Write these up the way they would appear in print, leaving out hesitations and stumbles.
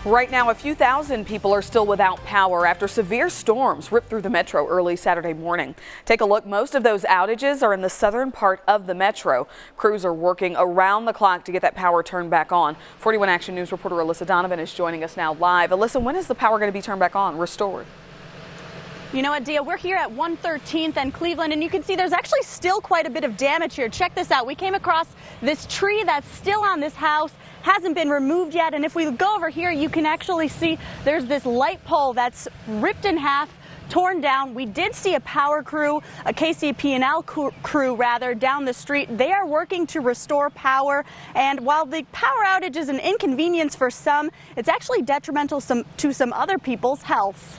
Right now, a few thousand people are still without power after severe storms ripped through the metro early Saturday morning. Take a look. Most of those outages are in the southern part of the metro. Crews are working around the clock to get that power turned back on. 41 Action News reporter Alyssa Donovan is joining us now live. Alyssa, when is the power going to be turned back on, restored? You know what, Dia, we're here at 113th and Cleveland, and you can see there's actually still quite a bit of damage here. Check this out. We came across this tree that's still on this house, hasn't been removed yet, and if we go over here, you can actually see there's this light pole that's ripped in half, torn down. We did see a power crew, a KCP&amp crew rather, down the street. They are working to restore power, and while the power outage is an inconvenience for some, it's actually detrimental to some other people's health.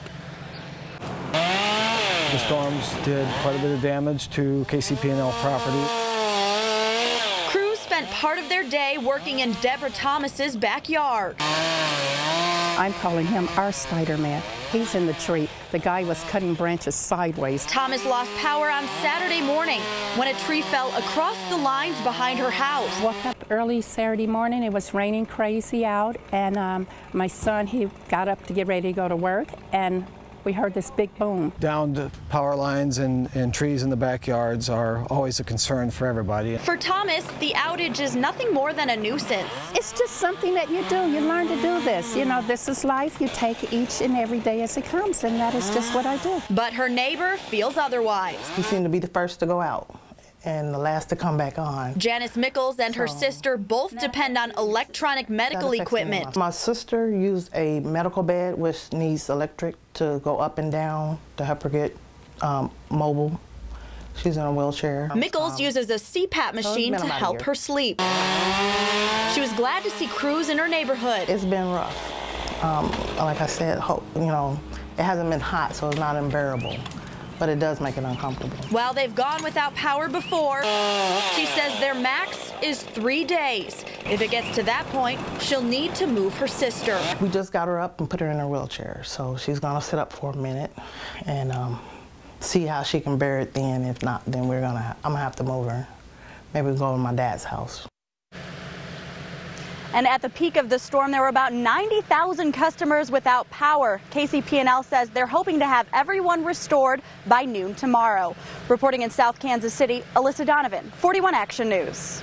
The storms did quite a bit of damage to KCP&amp property. Crews spent part of their day working in Deborah Thomas's backyard. I'm calling him our Spider-Man. He's in the tree. The guy was cutting branches sideways. Thomas lost power on Saturday morning when a tree fell across the lines behind her house. Woke up early Saturday morning. It was raining crazy out, and my son, he got up to get ready to go to work, and we heard this big boom. Downed power lines and trees in the backyards are always a concern for everybody. For Thomas, the outage is nothing more than a nuisance. It's just something that you do. You learn to do this. You know, this is life. You take each and every day as it comes, and that is just what I do. But her neighbor feels otherwise. He seemed to be the first to go out and the last to come back on. Janice Mickles and her sister both depend on electronic medical equipment. My sister used a medical bed which needs electric to go up and down to help her get mobile. She's in a wheelchair. Mickles uses a CPAP machine to help her sleep. She was glad to see crews in her neighborhood. It's been rough. Like I said, you know, it hasn't been hot, so it's not unbearable. But it does make it uncomfortable. While they've gone without power before, she says their max is 3 days. If it gets to that point, she'll need to move her sister. We just got her up and put her in her wheelchair, so she's gonna sit up for a minute and see how she can bear it then. If not, then I'm gonna have to move her. Maybe go to my dad's house. And at the peak of the storm, there were about 90,000 customers without power. KCP&amp says they're hoping to have everyone restored by noon tomorrow. Reporting in South Kansas City, Alyssa Donovan, 41 Action News.